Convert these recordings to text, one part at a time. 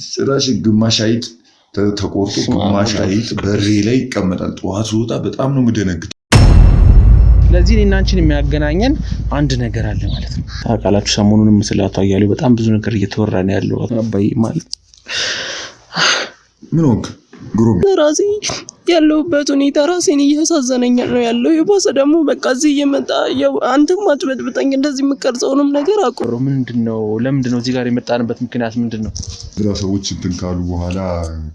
ጭራሽ ግማሽ አይጥ ተቆርጦ ግማሽ አይጥ በሬ ላይ ይቀመጣል። ጠዋት ወጣ በጣም ነው የምደነግጠው። ስለዚህ እኔና አንቺን የሚያገናኘን አንድ ነገር አለ ማለት ነው። ታውቃላችሁ ሰሞኑንም ስለአቶ አያሌው በጣም ብዙ ነገር እየተወራ ነው ያለው። አባዬ ማለት ምን ሆንክ? ግሩም ራሴ ያለሁበት ሁኔታ ራሴን እያሳዘነኝ ነው ያለው። የባሰ ደግሞ በቃ እዚህ እየመጣ አንተም አትበጥብጠኝ እንደዚህ የምቀርጸውንም ነገር አቁሩ። ምንድነው? ለምንድነው እዚህ ጋር የመጣንበት ምክንያት ምንድነው? ሰዎች እንትን ካሉ በኋላ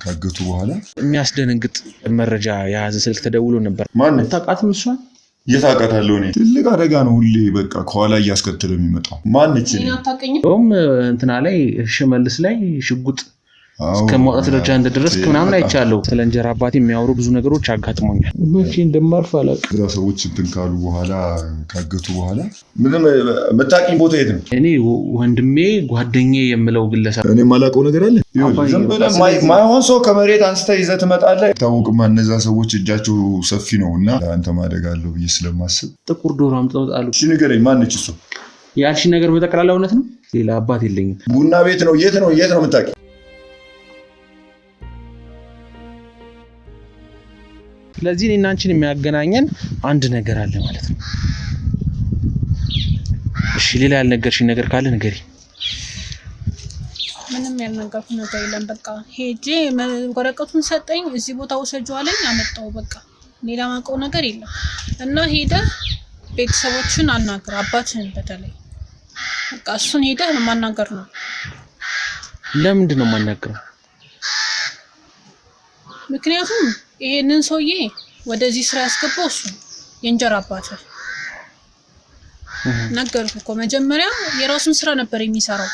ካገቱ በኋላ የሚያስደነግጥ መረጃ የያዘ ስልክ ተደውሎ ነበር። ማን ታውቃትም? እሷን የታውቃታለሁ እኔ። ትልቅ አደጋ ነው ሁሌ በቃ ከኋላ እያስከተለ የሚመጣው። ማነች? እንትና ላይ ሽመልስ ላይ ሽጉጥ እስከ ማውጣት ደረጃ እንደደረስክ ምናምን አይቻለሁ። ስለ እንጀራ አባቴ የሚያወሩ ብዙ ነገሮች አጋጥሞኛል። መቼ እንደማርፍ አላውቅም። ሰዎች እንትን ካሉ በኋላ ካገቱ በኋላ ምንም መታቂኝ ቦታ የት ነው? እኔ ወንድሜ ጓደኛዬ የምለው ግለሰብ እኔ የማላውቀው ነገር አለ። ዝም ብለህ ማይሆን ሰው ከመሬት አንስተህ ይዘህ ትመጣለህ። ታውቅማ እነዛ ሰዎች እጃቸው ሰፊ ነው እና አንተ ማደግ አለው ብዬ ስለማስብ ጥቁር ዶሮ አምጥተው ጣሉ። እሺ ንገረኝ፣ ማነች እሱ? ያልሽ ነገር በጠቅላላ እውነት ነው? ሌላ አባት የለኝም። ቡና ቤት ነው። የት ነው የምታውቂው? ስለዚህ እኔና አንቺን የሚያገናኘን አንድ ነገር አለ ማለት ነው። እሺ ሌላ ያልነገርሽኝ ነገር ካለ ንገሪ። ምንም ያልነገርኩ ነገር የለም። በቃ ሄጄ ወረቀቱን ሰጠኝ፣ እዚህ ቦታ ወሰጂው አለኝ፣ አመጣው። በቃ ሌላ ማውቀው ነገር የለም። እና ሄደ ቤተሰቦችን አናግር፣ አባትህን በተለይ በቃ እሱን ሄደህ ማናገር ነው። ለምንድን ነው የማናግረው? ምክንያቱም ይሄንን ሰውዬ ወደዚህ ስራ ያስገባው እሱ የእንጀራ አባት ነገርኩ እኮ መጀመሪያ የራሱን ስራ ነበር የሚሰራው።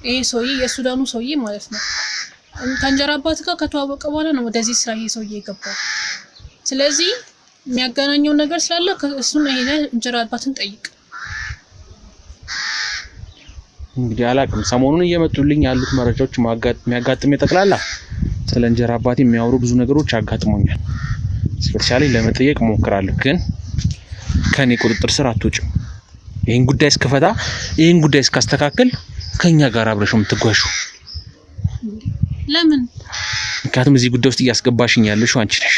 ይሄ ሰውዬ የሱዳኑ ሰውዬ ማለት ነው። ከእንጀራ አባት ጋር ከተዋወቀ በኋላ ነው ወደዚህ ስራ ይሄ ሰውዬ የገባው። ስለዚህ የሚያገናኘው ነገር ስላለ እሱን ይሄ እንጀራ አባትን ጠይቅ። እንግዲህ አላውቅም። ሰሞኑን እየመጡልኝ ያሉት መረጃዎች የሚያጋጥም ጠቅላላ ስለ እንጀራ አባቴ የሚያወሩ ብዙ ነገሮች አጋጥሞኛል። ስፔሻሊ ለመጠየቅ ሞክራለሁ፣ ግን ከኔ ቁጥጥር ስር አትወጭም። ይሄን ጉዳይ እስከፈታ ይሄን ጉዳይ እስካስተካከል ከኛ ጋር አብረሽ የምትጓዡ። ለምን? ምክንያቱም እዚህ ጉዳይ ውስጥ እያስገባሽኝ ያለሽው አንቺ ነሽ።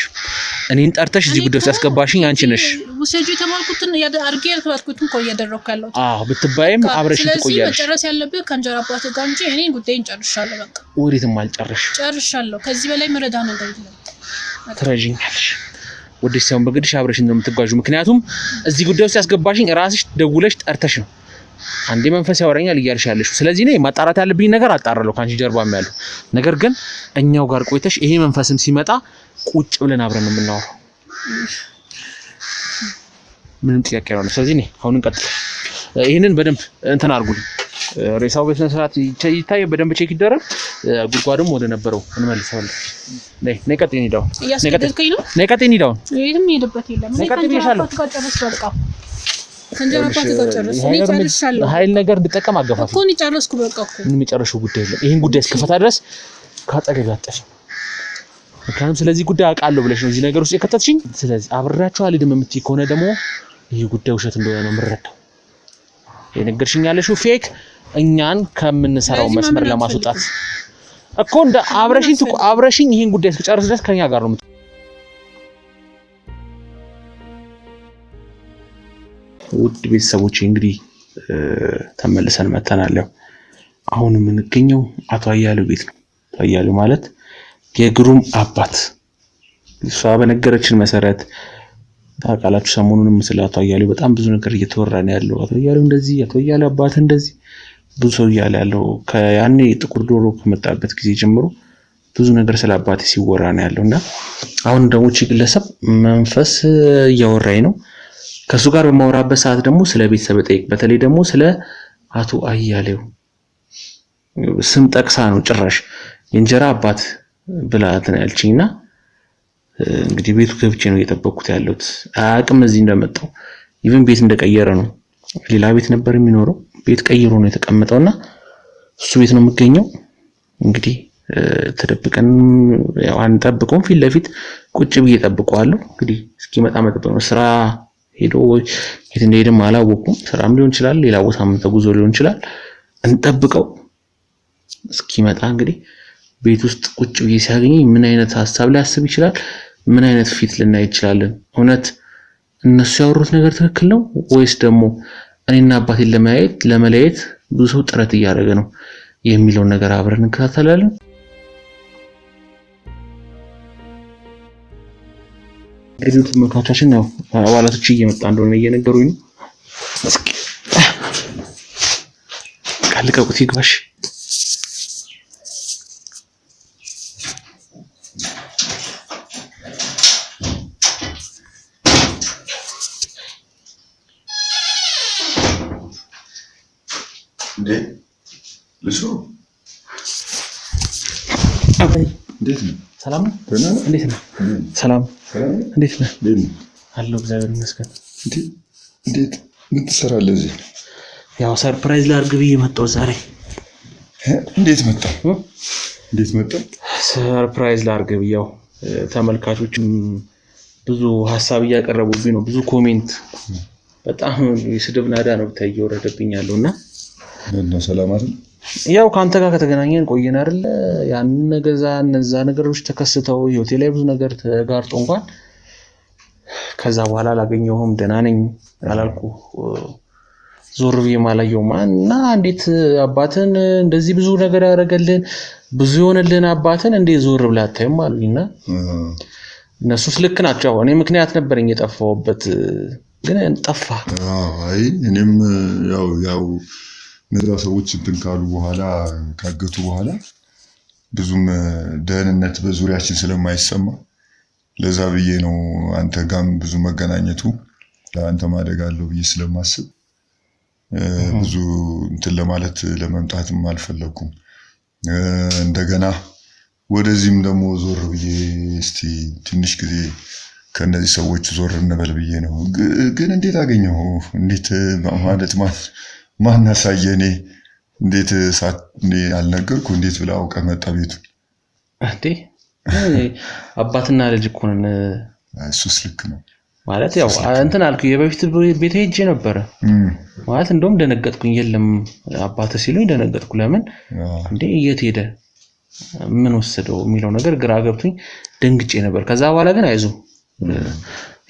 እኔን ጠርተሽ እዚህ ጉዳይ ውስጥ ያስገባሽኝ አንቺ ነሽ። ወሰጁ የተማልኩትን አድርጌ ያልኩትን እኮ እያደረኩ ያለው። ብትባይም አብረሽ ትቆያለሽ። ስለዚህ መጨረስ ያለብህ ከእንጀራ አባት ጋር እንጂ እኔ ጉዳይን ጨርሻለሁ። በቃ ወዴትም አልጨርሽ። ጨርሻለሁ። ከዚህ በላይ መረዳ ነገር የለም። ትረጂኛለሽ። ወደሽ ሳይሆን በግድሽ አብረሽ እንደምትጓዡ። ምክንያቱም እዚህ ጉዳይ ውስጥ ያስገባሽኝ ራስሽ ደውለሽ ጠርተሽ ነው። አንዴ መንፈስ ያወራኛል እያልሽ ያለሽው። ስለዚህ እኔ ማጣራት ያለብኝ ነገር አጣራለሁ ካንቺ ጀርባም ያለው ነገር። ግን እኛው ጋር ቆይተሽ ይሄ መንፈስም ሲመጣ ቁጭ ብለን አብረን ነው የምናወራው። ምንም ጥያቄ አይሆንም። ስለዚህ እኔ አሁን እንቀጥል። ይሄንን በደንብ እንትን አድርጉልኝ። ሬሳው በስነ ስርዓት ይታይ፣ በደንብ ቼክ ይደረግ። ጉድጓድም ወደ ነበረው እንመልሰዋለን። ነይ ቀጥይ። ኒዳው ነይ ቀጥይ። ኒዳው የትም ሄድበት የለም። እኔ ከእንጀራ አባት ጋር ጨርስ። በቃ ከእንጀራ አባት ጋር ጨርስ። እኔ ጨርሻለሁ። ኃይል ነገር እንድጠቀም አገፋፍ እኮ እኔ ጨረስኩ። በቃ እኮ ምንም የጨረሽው ጉዳይ የለም። ይሄን ጉዳይ እስከፈታ ድረስ ካጠገብ አጥተሽ። ምክንያቱም ስለዚህ ጉዳይ አውቃለሁ ብለሽ ነው እዚህ ነገር ውስጥ የከተትሽኝ። ስለዚህ አብሬያችሁ አልሄድም የምትይ ከሆነ ደግሞ ይሄ ጉዳይ ውሸት እንደሆነ ነው የምረዳው። የነገርሽኝ ያለሽው ፌክ እኛን ከምንሰራው መስመር ለማስወጣት እኮ እንደ አብረሽኝ ይሄን ጉዳይ እስከጨርስ ድረስ ከኛ ጋር ነው። ውድ ቤተሰቦቼ እንግዲህ ተመልሰን መተናል። አሁን የምንገኘው አቶ አያሌው ቤት ነው። አያሌው ማለት የግሩም አባት። እሷ በነገረችን መሰረት ታውቃላችሁ ሰሞኑንም ስለ አቶ አያሌው በጣም ብዙ ነገር እየተወራ ነው ያለው። አቶ አያሌው እንደዚህ፣ አቶ አያሌው አባት እንደዚህ ብዙ ሰው እያለ ያለው ከያኔ ጥቁር ዶሮ ከመጣበት ጊዜ ጀምሮ ብዙ ነገር ስለ አባቴ ሲወራ ነው ያለውና አሁን ደግሞ እቺ ግለሰብ መንፈስ እያወራኝ ነው። ከሱ ጋር በማወራበት ሰዓት ደግሞ ስለ ቤተሰብ ጠይቅ፣ በተለይ ደግሞ ስለ አቶ አያሌው ስም ጠቅሳ ነው ጭራሽ የእንጀራ አባት ብላ ያልችኝና እንግዲህ ቤቱ ገብቼ ነው እየጠበቅኩት ያለሁት። አቅም እዚህ እንደመጣው ኢቭን ቤት እንደቀየረ ነው። ሌላ ቤት ነበር የሚኖረው፣ ቤት ቀይሮ ነው የተቀመጠውና እሱ ቤት ነው የምገኘው። እንግዲህ ተደብቀን ያው አንጠብቀውም፣ ፊት ለፊት ቁጭ ብዬ ጠብቀዋለሁ። እንግዲህ እስኪመጣ መጠበቅ ነው። ስራ ሄዶ የት እንደሄደም አላወኩም። ስራም ሊሆን ይችላል፣ ሌላ ቦታም ተጉዞ ሊሆን ይችላል። እንጠብቀው። እስኪመጣ እንግዲህ ቤት ውስጥ ቁጭ ብዬ ሲያገኝ ምን አይነት ሐሳብ ሊያስብ ይችላል? ምን አይነት ፊት ልናይ ይችላልን? እውነት እነሱ ያወሩት ነገር ትክክል ነው ወይስ ደግሞ እኔና አባቴን ለመለየት ብዙ ሰው ጥረት እያደረገ ነው የሚለው ነገር አብረን እንከታተላለን። እንግዲህ ተመልካቾቻችን ነው አባላቶች እየመጣ እንደሆነ እየነገሩኝ ነው። እስኪ ካልቀቁት ይግባሽ። ልጅ እንዴት ነው? ሰላም ነው? እንዴት ነው? ሰላም እንዴት ነህ? አለሁ እግዚአብሔር ይመስገን። እንዴት ምን ትሰራለህ እዚህ? ያው ሰርፕራይዝ ላድርግ ብዬ መጣሁ ዛሬ። እንዴት መጣ? ሰርፕራይዝ ላድርግ ብዬ ያው ተመልካቾች ብዙ ሐሳብ እያቀረቡብኝ ነው። ብዙ ኮሜንት በጣም የስድብ ናዳ ነው ብታይ እየወረደብኝ ያለውና ነው። ሰላም አይደል? ያው ካንተ ጋር ከተገናኘን ቆየን አይደል? ያን እነዛ ነገሮች ተከስተው ህይወቴ ላይ ብዙ ነገር ተጋርጦ እንኳን ከዛ በኋላ አላገኘሁም። ደህና ነኝ አላልኩ ዞር ብዬ ማላየውም እና እንዴት አባትን እንደዚህ ብዙ ነገር ያደረገልን ብዙ የሆነልን አባትን እንዴት ዞር ብለህ አታይም አሉኝና እነሱስ ልክ ናቸው። እኔ ምክንያት ነበረኝ የጠፋሁበት ግን ጠፋ። አይ እኔም ያው እነዛ ሰዎች እንትን ካሉ በኋላ ካገቱ በኋላ ብዙም ደህንነት በዙሪያችን ስለማይሰማ ለዛ ብዬ ነው አንተ ጋርም ብዙ መገናኘቱ ለአንተ ማደግ አለው ብዬ ስለማስብ ብዙ እንትን ለማለት ለመምጣትም አልፈለኩም። እንደገና ወደዚህም ደግሞ ዞር ብዬ እስቲ ትንሽ ጊዜ ከነዚህ ሰዎች ዞር እንበል ብዬ ነው። ግን እንዴት አገኘው? እንዴት ማለት ማን ያሳየህ? እኔ እንዴት አልነገርኩ? እንዴት ብላ አውቀ መጣ ቤቱ? እንዴ አባትና ልጅ እኮ ነን። እሱስ ልክ ነው ማለት ያው እንትን አልኩ። የበፊት ቤት ሄጄ ነበር ማለት እንደውም ደነገጥኩኝ። የለም አባተ ሲሉኝ ደነገጥኩ። ለምን እንዴ የት ሄደ ምን ወሰደው የሚለው ነገር ግራ ገብቶኝ ደንግጬ ነበር። ከዛ በኋላ ግን አይዞህ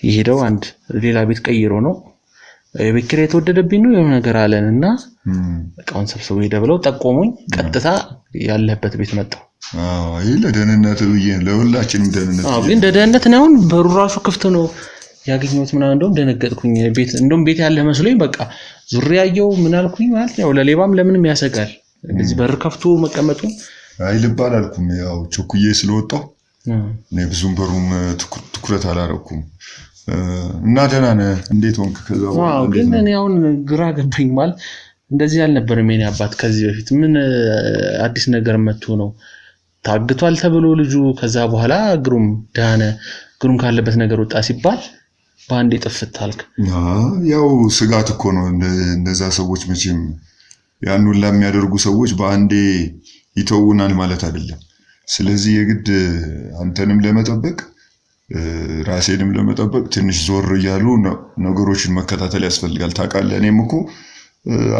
ይሄደው አንድ ሌላ ቤት ቀይሮ ነው የቤት ኪራይ የተወደደብኝ ነው የሆነ ነገር አለንና እቃውን ሰብስቦ ሄደ ብለው ጠቆሙኝ። ቀጥታ ያለበት ቤት መጣሁ። ይሄ ለደህንነት ብዬ ለሁላችንም ደህንነት ግን ደህንነት ነው። አሁን በሩ ራሱ ክፍት ነው ያገኘሁት ምናምን እንደውም ደነገጥኩኝ። ቤት ያለ መስሎኝ በቃ ዙሪያ ያየው ምን አልኩኝ ማለት ያው ለሌባም ለምንም ያሰጋል እንደዚህ በር ከፍቶ መቀመጡ አይልባል አልኩም። ያው ቸኩዬ ስለወጣሁ እኔ ብዙም በሩም ትኩረት አላረኩም እና ደህና ነህ? እንዴት ሆንክ? ከዛ በኋላ ግን እኔ አሁን ግራ ገባኝ ማለት እንደዚህ አልነበረም የኔ አባት ከዚህ በፊት ምን አዲስ ነገር መጥቶ ነው ታግቷል ተብሎ ልጁ ከዛ በኋላ ግሩም ዳነ ግሩም ካለበት ነገር ወጣ ሲባል በአንዴ ጥፍት አልክ። ያው ስጋት እኮ ነው እነዛ ሰዎች መቼም ያን ሁላ የሚያደርጉ ሰዎች በአንዴ ይተውናል ማለት አይደለም። ስለዚህ የግድ አንተንም ለመጠበቅ ራሴንም ለመጠበቅ ትንሽ ዞር እያሉ ነገሮችን መከታተል ያስፈልጋል። ታውቃለህ እኔም እኮ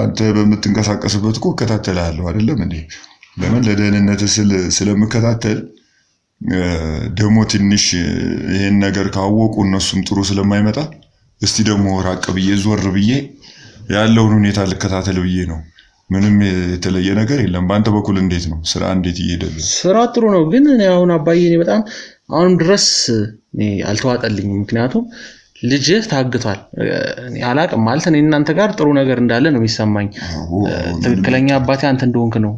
አንተ በምትንቀሳቀስበት እኮ እከታተልሃለሁ አይደለም እንዴ? ለምን ለደህንነት ስለምከታተል ደግሞ ትንሽ ይሄን ነገር ካወቁ እነሱም ጥሩ ስለማይመጣ እስቲ ደግሞ ራቅ ብዬ ዞር ብዬ ያለውን ሁኔታ ልከታተል ብዬ ነው። ምንም የተለየ ነገር የለም። በአንተ በኩል እንዴት ነው ስራ? እንዴት እየሄደልህ? ስራ ጥሩ ነው። ግን አሁን አባዬ እኔ በጣም አሁን ድረስ አልተዋጠልኝም። ምክንያቱም ልጅህ ታግቷል። አላቅም ማለት እኔ እናንተ ጋር ጥሩ ነገር እንዳለ ነው የሚሰማኝ። ትክክለኛ አባቴ አንተ እንደሆንክ ነው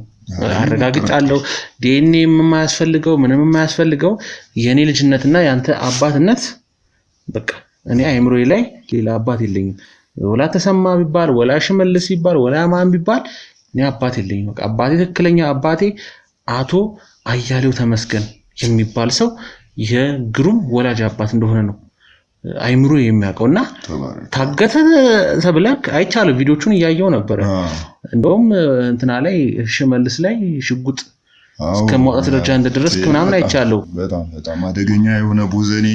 አረጋግጫለሁ። ዲኤንኤም የማያስፈልገው ምንም የማያስፈልገው የኔ ልጅነትና ያንተ አባትነት በቃ እኔ አይምሮዬ ላይ ሌላ አባት የለኝም። ወላ ተሰማ ቢባል ወላ ሽመልስ ቢባል ወላ ማን ቢባል እኔ አባት የለኝም። በቃ አባቴ ትክክለኛ አባቴ አቶ አያሌው ተመስገን የሚባል ሰው የግሩም ወላጅ አባት እንደሆነ ነው አይምሮ የሚያውቀውና ታገተ ተብለክ አይቻለሁ። ቪዲዮቹን እያየው ነበር። እንደውም እንትና ላይ ሽመልስ ላይ ሽጉጥ እስከማውጣት ደረጃ እንደደረስክ ምናምን አይቻለሁ። በጣም አደገኛ የሆነ ቦዘኔ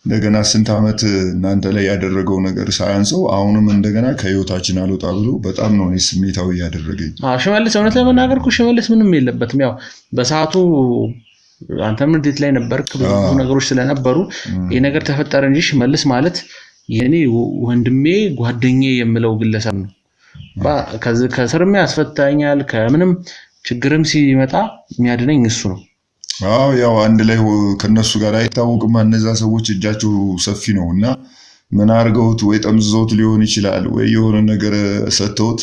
እንደገና ስንት ዓመት እናንተ ላይ ያደረገው ነገር ሳያንሰው አሁንም እንደገና ከህይወታችን አልወጣ ብሎ በጣም ነው እኔ ስሜታዊ ያደረገኝ። ሽመልስ እውነት ለመናገር እኮ ሽመልስ ምንም የለበትም። ያው በሰዓቱ አንተም እንዴት ላይ ነበርክ? ብዙ ነገሮች ስለነበሩ ይሄ ነገር ተፈጠረ እንጂ ሽመልስ ማለት የኔ ወንድሜ ጓደኛዬ የምለው ግለሰብ ነው። ከስርም ያስፈታኛል፣ ከምንም ችግርም ሲመጣ የሚያድነኝ እሱ ነው። ያው አንድ ላይ ከነሱ ጋር አይታወቅም። እነዛ ሰዎች እጃቸው ሰፊ ነው እና ምን አድርገውት ወይ ጠምዝዘውት ሊሆን ይችላል ወይ የሆነ ነገር ሰጥተውት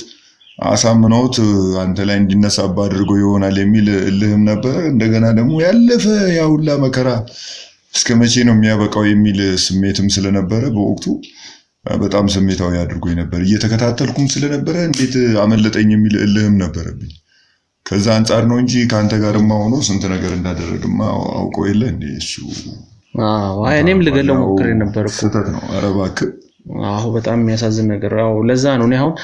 አሳምነውት አንተ ላይ እንዲነሳባ አድርጎ ይሆናል የሚል እልህም ነበር። እንደገና ደግሞ ያለፈ ያ ሁላ መከራ እስከ መቼ ነው የሚያበቃው የሚል ስሜትም ስለነበረ በወቅቱ በጣም ስሜታዊ አድርጎኝ ነበር። እየተከታተልኩም ስለነበረ እንዴት አመለጠኝ የሚል እልህም ነበረብኝ። ከዛ አንፃር ነው እንጂ ካንተ ጋርማ ሆኖ ስንት ነገር እንዳደረግማ አውቀው የለ እንዴ እሱ። እኔም ልገለው ሞክሬ ነበር እኮ። ስህተት ነው። ኧረ እባክህ። በጣም የሚያሳዝን ነገር። ለዛ ነው እኔ አሁን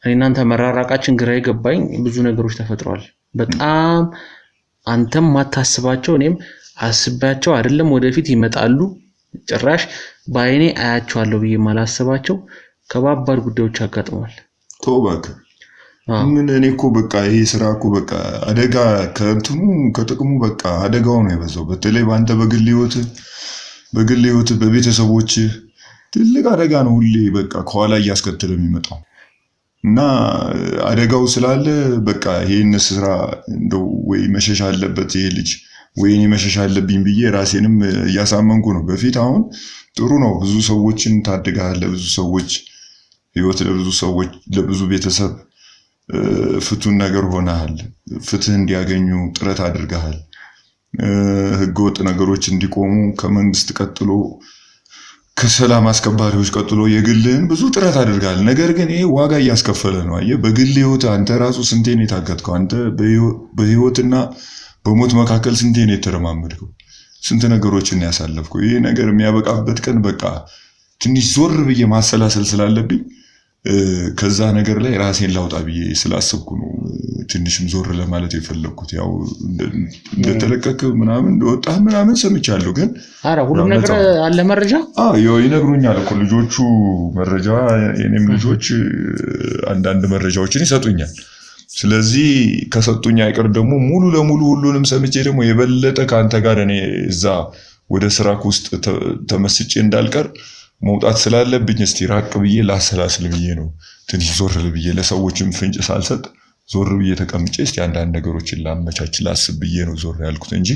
እናንተ መራራቃችን ግራ የገባኝ። ብዙ ነገሮች ተፈጥረዋል። በጣም አንተም ማታስባቸው እኔም አስባቸው አይደለም ወደፊት ይመጣሉ ጭራሽ ባይኔ አያቸዋለሁ ብዬ ማላስባቸው ከባባድ ጉዳዮች አጋጥመዋል። ተውባክ ምን እኔ እኮ በቃ ይሄ ስራ እኮ በቃ አደጋ ከእንትኑ ከጥቅሙ በቃ አደጋው ነው የበዛው። በተለይ በአንተ በግል ህይወት በቤተሰቦች ትልቅ አደጋ ነው ሁሌ በቃ ከኋላ እያስከተለ የሚመጣው እና አደጋው ስላለ በቃ ይሄን ስራ እንደው ወይ መሸሽ አለበት ይሄ ልጅ ወይ እኔ መሸሽ አለብኝ ብዬ ራሴንም እያሳመንኩ ነው። በፊት አሁን ጥሩ ነው፣ ብዙ ሰዎችን ታድጋለህ፣ ለብዙ ሰዎች ህይወት፣ ለብዙ ቤተሰብ ፍቱን ነገር ሆነሃል። ፍትህ እንዲያገኙ ጥረት አድርገሃል። ህገወጥ ነገሮች እንዲቆሙ ከመንግስት ቀጥሎ ከሰላም አስከባሪዎች ቀጥሎ የግልህን ብዙ ጥረት አድርገሃል። ነገር ግን ይሄ ዋጋ እያስከፈለ ነው። አየህ፣ በግል ህይወት አንተ ራሱ ስንቴ ነው የታገትከው? አንተ በህይወትና በሞት መካከል ስንቴ ነው የተረማመድከው? ስንት ነገሮችን ያሳለፍከው? ይሄ ነገር የሚያበቃበት ቀን በቃ ትንሽ ዞር ብዬ ማሰላሰል ስላለብኝ ከዛ ነገር ላይ ራሴን ላውጣ ብዬ ስላሰብኩ ነው ትንሽም ዞር ለማለት የፈለኩት። ያው እንደተለቀቀ ምናምን እንደወጣህ ምናምን ሰምቻለሁ። ግን ሁሉም ነገር አለ መረጃ ይነግሩኛል እኮ ልጆቹ መረጃ፣ የኔም ልጆች አንዳንድ መረጃዎችን ይሰጡኛል። ስለዚህ ከሰጡኝ አይቀር ደግሞ ሙሉ ለሙሉ ሁሉንም ሰምቼ ደግሞ የበለጠ ካንተ ጋር እኔ እዛ ወደ ስራክ ውስጥ ተመስጬ እንዳልቀር መውጣት ስላለብኝ እስቲ ራቅ ብዬ ላሰላስል ብዬ ነው ትንሽ ዞር ብዬ ለሰዎችም ፍንጭ ሳልሰጥ ዞር ብዬ ተቀምጬ እስቲ አንዳንድ ነገሮችን ላመቻች ላስብ ብዬ ነው ዞር ያልኩት እንጂ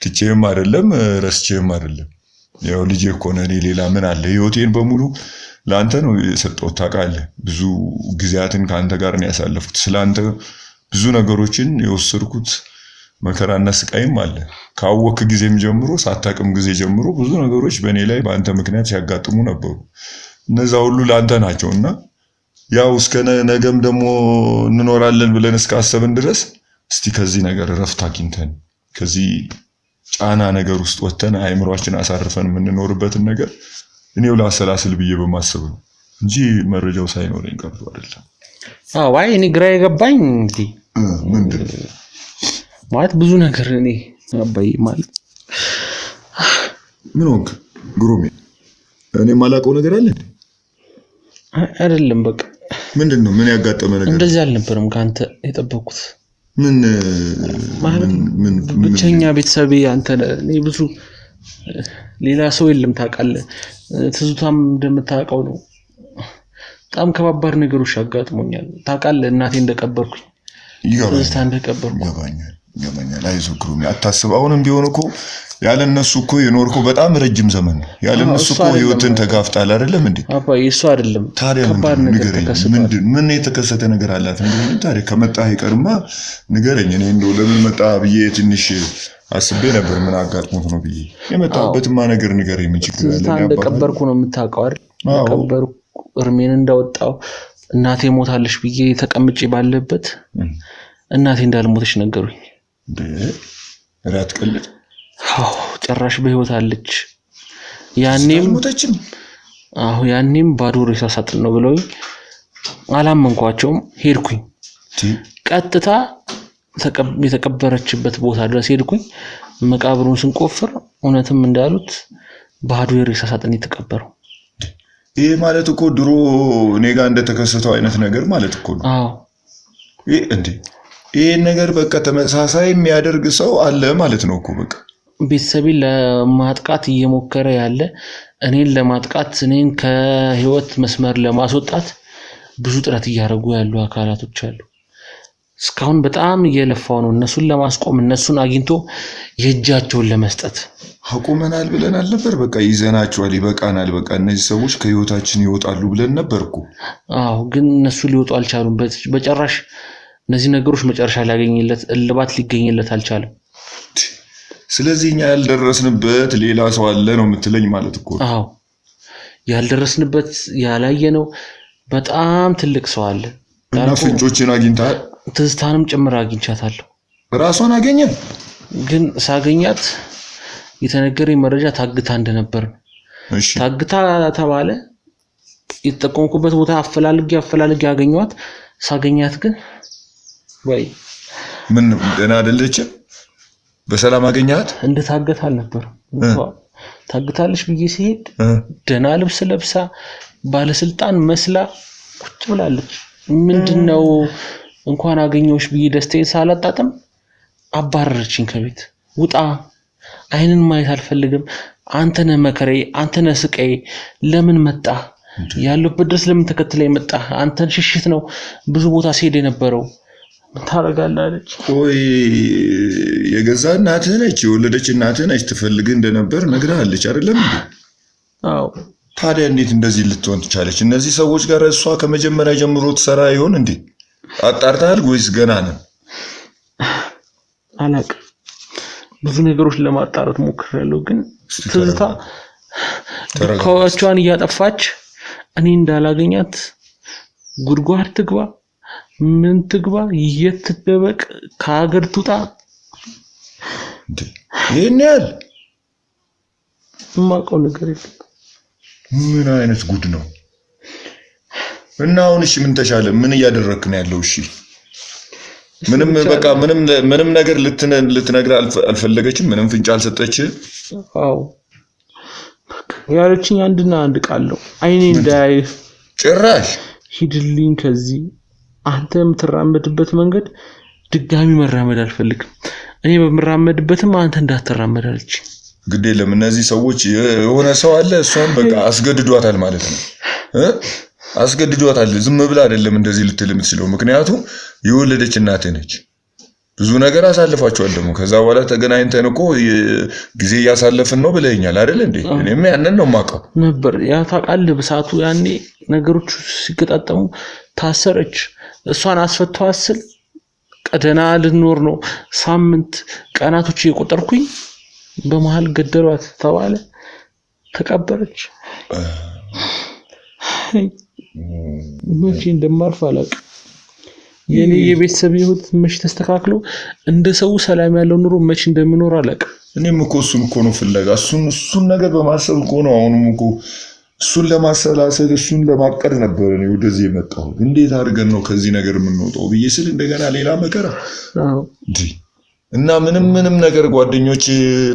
ትቼም አይደለም ረስቼም አይደለም። ያው ልጄ እኮ ነህ፣ እኔ ሌላ ምን አለ? ህይወቴን በሙሉ ለአንተ ነው የሰጠሁት። ታውቃለህ፣ ብዙ ጊዜያትን ከአንተ ጋር ነው ያሳለፉት። ስለአንተ ብዙ ነገሮችን የወሰድኩት መከራና ስቃይም አለ። ካወክ ጊዜም ጀምሮ ሳታቅም ጊዜ ጀምሮ ብዙ ነገሮች በእኔ ላይ በአንተ ምክንያት ሲያጋጥሙ ነበሩ። እነዛ ሁሉ ለአንተ ናቸውና ያው እስከ ነገም ደግሞ እንኖራለን ብለን እስካሰብን ድረስ እስቲ ከዚህ ነገር ረፍት አግኝተን ከዚህ ጫና ነገር ውስጥ ወጥተን አእምሯችን አሳርፈን የምንኖርበትን ነገር እኔው ላሰላስል ብዬ በማሰብ ነው እንጂ መረጃው ሳይኖረኝ ቀርቶ አይደለም። አይ እኔ ግራ የገባኝ እንግዲህ ምንድን ማለት ብዙ ነገር እኔ አባዬ ማለት ምን ሆንክ ግሩሜ? እኔ ማላውቀው ነገር አለ አይደለም። በቃ ምንድነው? ምን ያጋጠመ ነገር? እንደዚህ አልነበረም ካንተ የጠበቅኩት። ምን ብቸኛ ቤተሰቤ አንተ እኔ ብዙ ሌላ ሰው የለም ታውቃለህ። ትዝታም እንደምታውቀው ነው። በጣም ከባባድ ነገሮች አጋጥሞኛል ታውቃለህ። እናቴ እንደቀበርኩኝ ትዝታ እንደቀበርኩ ይገባኛል። አይዞህ ግሩሜ አታስብ። አሁንም ቢሆን እኮ ያለነሱ እኮ የኖርኩ በጣም ረጅም ዘመን ነው። ያለነሱ እኮ ህይወትን ተጋፍጣል አይደለም እንዴ? አባዬ እሱ አይደለም። ታዲያ ምን የተከሰተ ነገር አላት? እንዴ ታዲያ ከመጣህ ይቀርማ ንገረኝ። እኔ እንደው ለምን መጣ ብዬ ትንሽ አስቤ ነበር። ምን አጋጥሞት ነው ብዬ የመጣበትማ ነገር ንገረኝ። ምን ችግር አለ? እንደቀበርኩ ነው የምታውቀው አይደል? ቀበርኩ እርሜን እንዳወጣው እናቴ ሞታለች ብዬ ተቀምጬ ባለበት እናቴ እንዳልሞተች ነገሩኝ። ራት ቀልድ ጭራሽ በህይወት አለች። ያኔም ባዶ ሬሳ ሳጥን ነው ብለው አላመንኳቸውም። ሄድኩኝ ቀጥታ የተቀበረችበት ቦታ ድረስ ሄድኩኝ። መቃብሩን ስንቆፍር እውነትም እንዳሉት ባዶ የሬሳ ሳጥን የተቀበረው። ይሄ ማለት እኮ ድሮ እኔ ጋር እንደተከሰተው አይነት ነገር ማለት እኮ ነው። አዎ ይሄን ነገር በቃ ተመሳሳይ የሚያደርግ ሰው አለ ማለት ነው እኮ። በቃ ቤተሰቤን ለማጥቃት እየሞከረ ያለ፣ እኔን ለማጥቃት፣ እኔን ከህይወት መስመር ለማስወጣት ብዙ ጥረት እያደረጉ ያሉ አካላቶች አሉ። እስካሁን በጣም እየለፋው ነው እነሱን ለማስቆም፣ እነሱን አግኝቶ የእጃቸውን ለመስጠት። አቁመናል ብለን አልነበር? በቃ ይዘናቸዋል፣ ይበቃናል፣ በቃ እነዚህ ሰዎች ከህይወታችን ይወጣሉ ብለን ነበርኩ። አዎ፣ ግን እነሱ ሊወጡ አልቻሉም በጭራሽ። እነዚህ ነገሮች መጨረሻ እልባት ሊገኝለት አልቻለም። ስለዚህ እኛ ያልደረስንበት ሌላ ሰው አለ ነው የምትለኝ ማለት እኮ? አዎ፣ ያልደረስንበት ያላየነው በጣም ትልቅ ሰው አለ። እና ፍንጮችን አግኝተሃል? ትዝታንም ጭምር አግኝቻታለሁ። ራሷን አገኘን? ግን ሳገኛት የተነገረኝ መረጃ ታግታ እንደነበር ነው። እሺ፣ ታግታ ተባለ። የተጠቆምኩበት ቦታ አፈላልጌ ያገኘኋት። ሳገኛት ግን ወይ ምን ደህና አይደለችም? በሰላም አገኘሃት? እንደታገታ አልነበር። ታግታለች ብዬ ሲሄድ ደህና ልብስ ለብሳ ባለስልጣን መስላ ቁጭ ብላለች። ምንድነው እንኳን አገኘሁሽ ብዬ ደስታዬን ሳላጣጥም አባረረችኝ ከቤት። ውጣ፣ አይንን ማየት አልፈልግም፣ አንተነህ መከሬ፣ አንተነህ ስቃዬ፣ ለምን መጣ? ያለበት ድረስ ለምን ተከትለኝ መጣ? አንተን ሽሽት ነው ብዙ ቦታ ሲሄድ የነበረው፣ ምን ታረጋለህ አለች። ቆይ የገዛ እናትህ ነች፣ የወለደች እናትህ ነች፣ ትፈልግህ እንደነበር ነግረሃለች አይደለም እንዴ? አዎ። ታዲያ እንዴት እንደዚህ ልትሆን ትቻለች? እነዚህ ሰዎች ጋር እሷ ከመጀመሪያ ጀምሮ ትሰራ ይሆን እንዴ? አጣርተሃል ወይስ ገና ነው? አላውቅም። ብዙ ነገሮች ለማጣራት ሞክሬያለሁ፣ ግን ትዝታ ከዋቿን እያጠፋች እኔ እንዳላገኛት ጉድጓድ ትግባ ምን ትግባ የት ትደበቅ ከሀገር ትውጣ ይሄን ያህል የማውቀው ነገር የለም። ምን አይነት ጉድ ነው? እና አሁን እሺ ምን ተሻለ? ምን እያደረክ ነው ያለው? እሺ ምንም በቃ ምንም ነገር ልትነግር አልፈለገችም? ምንም ፍንጭ አልሰጠችም? አዎ ያለችኝ አንድና አንድ ቃል ነው፣ አይኔ እንዳያይ። ጭራሽ ሂድልኝ ከዚህ፣ አንተ የምትራመድበት መንገድ ድጋሚ መራመድ አልፈልግም፣ እኔ በምራመድበትም አንተ እንዳትራመድ አለች። ግድ የለም እነዚህ ሰዎች የሆነ ሰው አለ፣ እሷን በቃ አስገድዷታል ማለት ነው። አስገድዷታል። ዝም ብላ አይደለም እንደዚህ ልትል የምትችለው፣ ምክንያቱም የወለደች እናትህ ነች። ብዙ ነገር አሳልፋችኋል ደግሞ ከዛ በኋላ ተገናኝተን እኮ ጊዜ እያሳለፍን ነው ብለኛል አይደል እንዴ? እኔም ያንን ነው የማውቀው ነበር። ያ ታውቃለህ፣ በሰዓቱ ያኔ ነገሮች ሲገጣጠሙ ታሰረች። እሷን አስፈቷት ስል ቀደና ልኖር ነው ሳምንት ቀናቶች እየቆጠርኩኝ በመሃል ገደሏት ተባለ፣ ተቀበረች። መቼ እንደማርፍ አላውቅም። የኔ የቤተሰብ ህይወት መቼ ተስተካክሎ እንደ ሰው ሰላም ያለው ኑሮ መቼ እንደምኖር አላውቅም። እኔም እኮ እሱን እኮ ነው ፍለጋ፣ እሱን ነገር በማሰብ እኮ ነው አሁንም እኮ እሱን ለማሰላሰል እሱን ለማቀድ ነበር እኔ ወደዚህ የመጣው። እንዴት አድርገን ነው ከዚህ ነገር የምንወጣው ብዬ ስል እንደገና ሌላ መከራ። እና ምንም ነገር ጓደኞች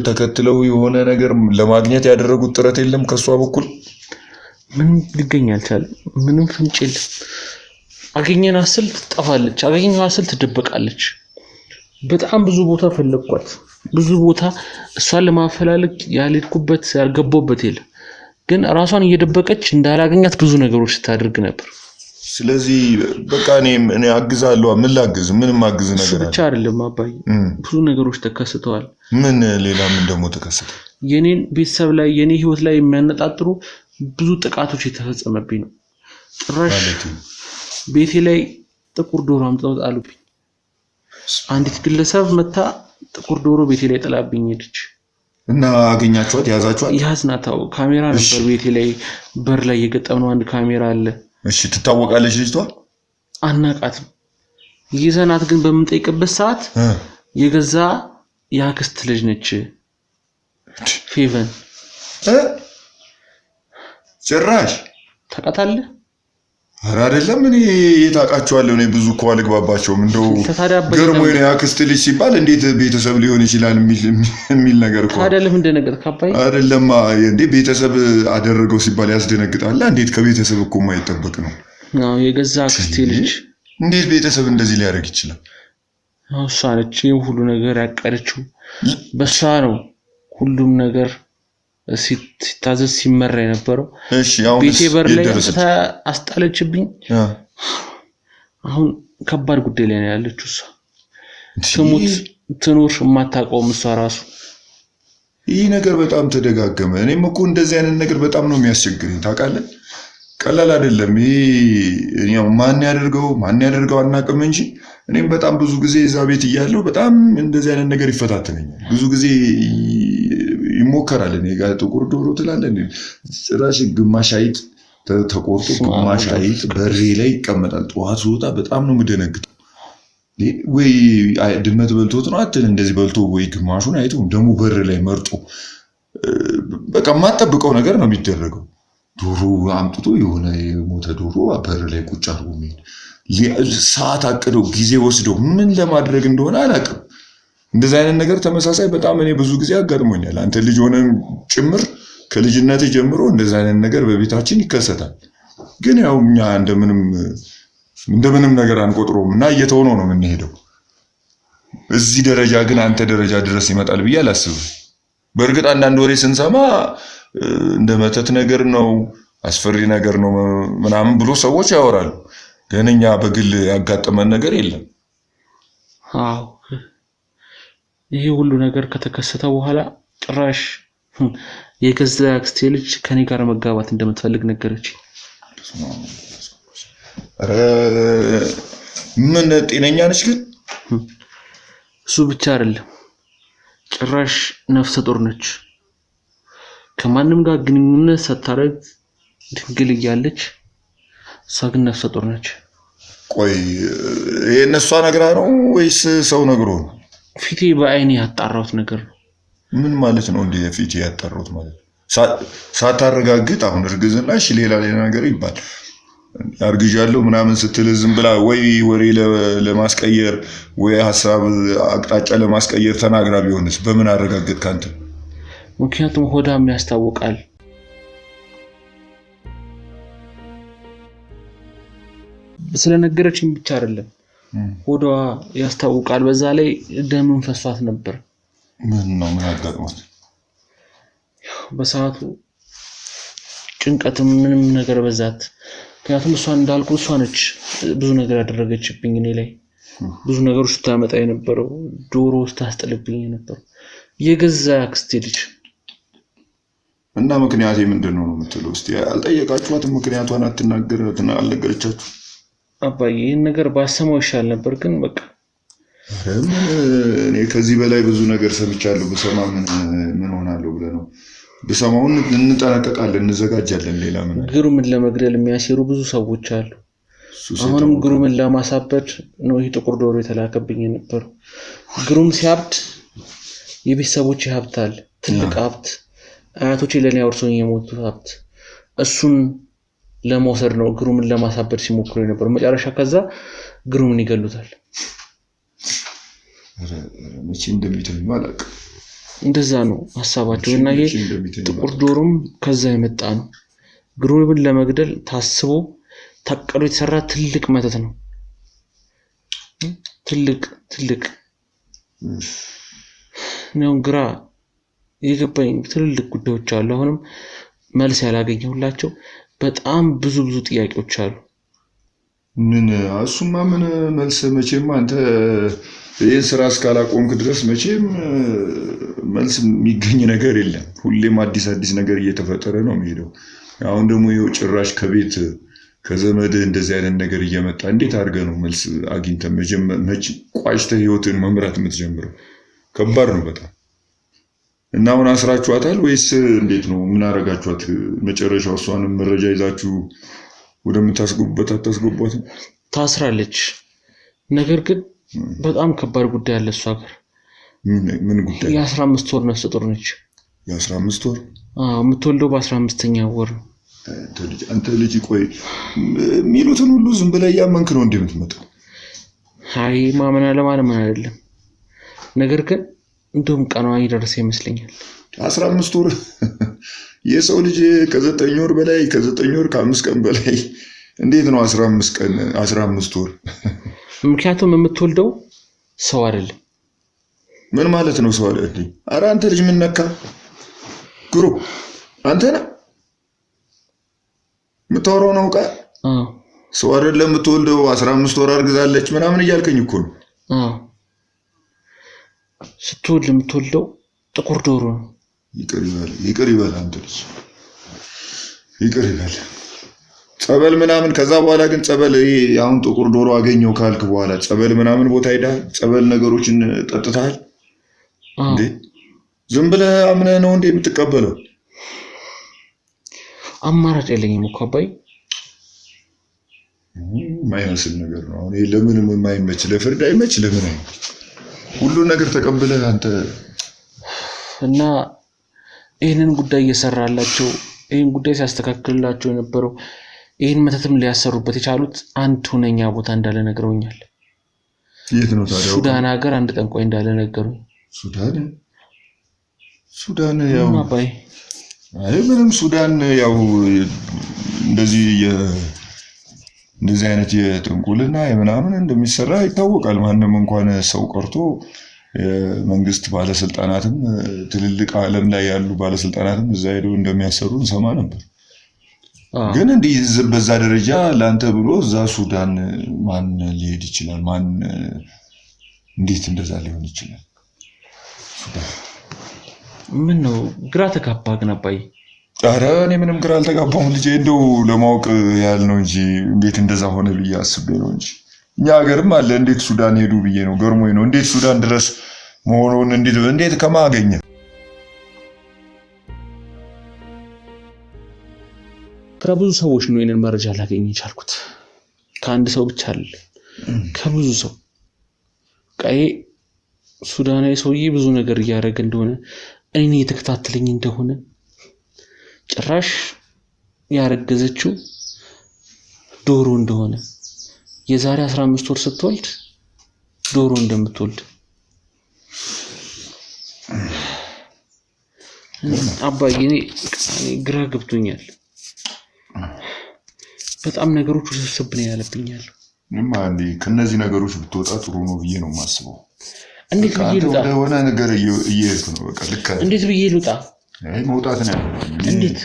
ተከትለው የሆነ ነገር ለማግኘት ያደረጉት ጥረት የለም ከሷ በኩል? ምንም ሊገኝ አልቻለም። ምንም ፍንጭ የለም። አገኘናት ስል ትጠፋለች፣ አገኘናት ስል ትደበቃለች። በጣም ብዙ ቦታ ፈለግኳት፣ ብዙ ቦታ እሷን ለማፈላለግ ያልሄድኩበት ያልገባሁበት የለም። ግን ራሷን እየደበቀች እንዳላገኛት ብዙ ነገሮች ስታደርግ ነበር። ስለዚህ በቃ እኔ አግዛለሁ። ምን ላግዝ? ምንም አግዝ ነገር ብቻ አይደለም አባዬ፣ ብዙ ነገሮች ተከስተዋል። ምን ሌላ ምን ደግሞ ተከሰተ? የኔን ቤተሰብ ላይ የኔ ህይወት ላይ የሚያነጣጥሩ ብዙ ጥቃቶች የተፈጸመብኝ ነው። ጭራሽ ቤቴ ላይ ጥቁር ዶሮ አምጥተው ጣሉብኝ። አንዲት ግለሰብ መታ ጥቁር ዶሮ ቤቴ ላይ ጥላብኝ ሄደች። እና አገኛችኋት? ያዛችኋት? ያዝናታው ካሜራ ነበር ቤቴ ላይ በር ላይ የገጠምነው አንድ ካሜራ አለ። እሺ ትታወቃለች ልጅቷ? አናቃትም። ይዘናት ግን በምንጠይቅበት ሰዓት የገዛ ያክስት ልጅ ነች ፌቨን። ጭራሽ ታውቃታለህ? ኧረ አይደለም እኔ የታውቃቸዋለሁ እኔ ብዙ እኮ አልግባባቸውም እንደው ገርሞኝ ነው ያክስት ልጅ ሲባል እንዴት ቤተሰብ ሊሆን ይችላል የሚል ነገር እኮ አይደለም እንደነገርክ አባይ አይደለም እንዴ ቤተሰብ አደረገው ሲባል ያስደነግጣል እንዴት ከቤተሰብ እኮ የማይጠበቅ ነው ነው የገዛ አክስቴ ልጅ እንዴት ቤተሰብ እንደዚህ ሊያደርግ ይችላል እሷ ነች ሁሉ ነገር ያቀረችው በሷ ነው ሁሉም ነገር ሲታዘዝ ሲመራ የነበረው እሺ አሁን ቤቴ በር ላይ አስጣለችብኝ አሁን ከባድ ጉዳይ ላይ ነው ያለችው እሷ ትሙት ትኑር የማታውቀው እሷ ራሱ ይህ ነገር በጣም ተደጋገመ እኔም እኮ እንደዚህ አይነት ነገር በጣም ነው የሚያስቸግረኝ ታውቃለህ ቀላል አይደለም ይሄ ማን ያደርገው አናውቅም እንጂ እኔም በጣም ብዙ ጊዜ እዛ ቤት እያለሁ በጣም እንደዚህ አይነት ነገር ይፈታተነኛል ብዙ ጊዜ ይሞከራል እኔ ጋር ጥቁር ዶሮ ትላለህ ጭራሽ ግማሽ አይጥ ተቆርጦ ግማሽ አይጥ በሬ ላይ ይቀመጣል ጠዋት ወጣ በጣም ነው የምደነግጠው ወይ ድመት በልቶት ነው አትል እንደዚህ በልቶ ወይ ግማሹን አይቶ ደሙ በር ላይ መርጦ በቃ ማጠብቀው ነገር ነው የሚደረገው ዶሮ አምጥቶ የሆነ የሞተ ዶሮ በር ላይ ቁጭ አድርጎ የሚሄድ ሰዓት አቅደው ጊዜ ወስደው ምን ለማድረግ እንደሆነ አላውቅም እንደዚህ አይነት ነገር ተመሳሳይ በጣም እኔ ብዙ ጊዜ አጋጥሞኛል አንተ ልጅ ሆነን ጭምር ከልጅነት ጀምሮ እንደዚህ አይነት ነገር በቤታችን ይከሰታል ግን ያው እኛ እንደምንም ነገር አንቆጥሮም እና እየተወነው ነው የምንሄደው እዚህ ደረጃ ግን አንተ ደረጃ ድረስ ይመጣል ብዬ አላስብም በእርግጥ አንዳንድ ወሬ ስንሰማ እንደ መተት ነገር ነው አስፈሪ ነገር ነው ምናምን ብሎ ሰዎች ያወራሉ ግን እኛ በግል ያጋጠመን ነገር የለም አዎ ይሄ ሁሉ ነገር ከተከሰተ በኋላ ጭራሽ የገዛ አክስቴ ልጅ ከኔ ጋር መጋባት እንደምትፈልግ ነገረች ምን ጤነኛ ነች ግን እሱ ብቻ አይደለም ጭራሽ ነፍሰ ጡር ነች ከማንም ጋር ግንኙነት ሳታረግ ድንግል እያለች እሷ ግን ነፍሰ ጡር ነች ቆይ የነሷ ነግራ ነው ወይስ ሰው ነግሮ ነው ፊቴ በአይኔ ያጣራሁት ነገር ነው ምን ማለት ነው እንዴ ፊቴ ያጣራሁት ማለት ሳታረጋግጥ አሁን እርግዝና እሺ ሌላ ነገር ይባል አርግዣለሁ ምናምን ስትል ዝም ብላ ወይ ወሬ ለማስቀየር ወይ ሐሳብ አቅጣጫ ለማስቀየር ተናግራ ቢሆንስ በምን አረጋግጥ ካንተ ምክንያቱም ሆዳም ያስታውቃል ስለነገረችኝ ብቻ አይደለም ሆዷ ያስታውቃል በዛ ላይ ደምን ፈሷት ነበር ምን አጋጥሟት በሰዓቱ ጭንቀት ምንም ነገር በዛት ምክንያቱም እሷ እንዳልኩ እሷ ነች ብዙ ነገር ያደረገችብኝ እኔ ላይ ብዙ ነገሮች ታመጣ የነበረው ዶሮ ታስጥልብኝ የነበረው የገዛ አክስቴ ልጅ እና ምክንያቴ ምንድነው ነው የምትለው እስቲ አልጠየቃችኋትም ምክንያቷን አልነገረቻችሁ አባዬ ይሄን ነገር ባሰማው ይሻል ነበር ግን በቃ እኔ ከዚህ በላይ ብዙ ነገር ሰምቻለሁ በሰማ ምን ሆናለሁ ብለ ነው በሰማውን እንጠነቀቃለን እንዘጋጃለን ሌላ ምን ግሩምን ለመግደል የሚያሲሩ ብዙ ሰዎች አሉ አሁንም ግሩምን ለማሳበድ ነው ይሄ ጥቁር ዶሮ የተላከብኝ ነበር ግሩም ሲያብድ የቤተሰቦች ሀብታል ትልቅ ሀብት አያቶቼ ለኔ አውርሶኝ የሞቱ ሀብት እሱን ለመውሰድ ነው ግሩምን ለማሳበድ ሲሞክሩ ነበር መጨረሻ ከዛ ግሩምን ይገሉታል መቼ እንደሚተኙ አላውቅም እንደዛ ነው ሐሳባቸው እና ይሄ ጥቁር ዶሮም ከዛ የመጣ ነው ግሩምን ለመግደል ታስቦ ታቀዶ የተሰራ ትልቅ መተት ነው ትልቅ ነው ግራ የገባኝ ትልልቅ ጉዳዮች አሉ አሁንም መልስ ያላገኘሁላቸው በጣም ብዙ ጥያቄዎች አሉ ምን እሱማ ምን መልስ መቼም አንተ ይሄን ስራ እስካላቆምክ ድረስ መቼም መልስ የሚገኝ ነገር የለም ሁሌም አዲስ ነገር እየተፈጠረ ነው የሚሄደው አሁን ደግሞ ይኸው ጭራሽ ከቤት ከዘመድ እንደዚህ አይነት ነገር እየመጣ እንዴት አድርገህ ነው መልስ አግኝተህ ቋጭተህ ህይወትን መምራት የምትጀምረው ከባድ ነው በጣም እና አሁን አስራችኋታል ወይስ እንዴት ነው ምን አረጋችኋት መጨረሻው እሷንም መረጃ ይዛችሁ ወደምታስገቡበት አታስገቧት ታስራለች ነገር ግን በጣም ከባድ ጉዳይ አለ እሷ ጋር ምን ጉዳይ የ15 ወር ነፍሰ ጡር ነች የ15 ወር የምትወልደው በ15ኛ ወር አንተ ልጅ ቆይ የሚሉትን ሁሉ ዝም ብለህ እያመንክ ነው እንደምትመጣው? አይ ማመን አለማመን አይደለም፣ ነገር ግን እንደውም ቀኗ ይደርስ ይመስለኛል። 15 ወር የሰው ልጅ ከ9 ወር በላይ ከ9 ወር ከ5 ቀን በላይ እንዴት ነው 15 ቀን 15 ወር? ምክንያቱም የምትወልደው ሰው አይደለም። ምን ማለት ነው ሰው አይደለም? ኧረ አንተ ልጅ ምን ነካ? ግሩ አንተ ነህ የምታወራው ነው ቃ ሰው አይደለም የምትወልደው 15 ወር አርግዛለች ምናምን እያልከኝ እኮ ነው። ስትወልድ የምትወልደው ጥቁር ዶሮ ነው። ይቅር ይበል አንተ ልጅ ይቅር ይበል። ጸበል ምናምን ከዛ በኋላ ግን ጸበል ይሄ አሁን ጥቁር ዶሮ አገኘው ካልክ በኋላ ጸበል ምናምን ቦታ ሄደህ ጸበል ነገሮችን ጠጥተሃል እንዴ? ዝም ብለህ አምነህ ነው እንዴ የምትቀበለው? አማራጭ የለኝም እኮ አባይ። የማይመስል ነገር ነው። አሁን ለምንም የማይመች ለፍርድ አይመች ለምን አይመች ሁሉ ነገር ተቀብለህ አንተ እና ይህንን ጉዳይ እየሰራላቸው ይህን ጉዳይ ሲያስተካክልላቸው የነበረው ይህን መተትም ሊያሰሩበት የቻሉት አንድ ሁነኛ ቦታ እንዳለ ነግረውኛል። የት ነው ታዲያ? ሱዳን ሀገር አንድ ጠንቋይ እንዳለ ነገሩኝ። ሱዳን ያው አባይ አይ ምንም ሱዳን ያው እንደዚህ አይነት የጥንቁልና የምናምን እንደሚሰራ ይታወቃል። ማንም እንኳን ሰው ቀርቶ የመንግስት ባለስልጣናትም ትልልቅ ዓለም ላይ ያሉ ባለስልጣናትም እዛ ሄደው እንደሚያሰሩ እንሰማ ነበር። ግን እንዲህ በዛ ደረጃ ላንተ ብሎ እዛ ሱዳን ማን ሊሄድ ይችላል? ማን እንዴት እንደዛ ሊሆን ይችላል? ሱዳን ምን ነው ግራ ተጋባ ግን አባይ። ኧረ እኔ ምንም ግራ አልተጋባሁም ልጄ፣ እንደው ለማወቅ ያህል ነው እንጂ እንዴት እንደዛ ሆነ ብዬ አስቤ ነው እንጂ እኛ ሀገርም አለ እንዴት ሱዳን ሄዱ ብዬ ነው ገርሞኝ ነው። እንዴት ሱዳን ድረስ መሆኑን እንዴት ከማገኘ ከብዙ ሰዎች ነው ይሄንን መረጃ ላገኝ የቻልኩት። ከአንድ ሰው ብቻ አይደለም ከብዙ ሰው። ቀይ ሱዳናዊ ሰውዬ ብዙ ነገር እያደረገ እንደሆነ እኔ የተከታተለኝ እንደሆነ ጭራሽ ያረገዘችው ዶሮ እንደሆነ የዛሬ 15 ወር ስትወልድ ዶሮ እንደምትወልድ አባዬ እኔ ግራ ገብቶኛል። በጣም ነገሮች ውስብስብ ነው ያለብኛል። እንዴ ከነዚህ ነገሮች ብትወጣ ጥሩ ነው ብዬ ነው የማስበው። እንዴት ብዬ ልውጣ? ወደሆነ ነገር እየሄድኩ ነው። በቃ ልክ እንዴት ብዬ ልውጣ? መውጣት ነው እንዴት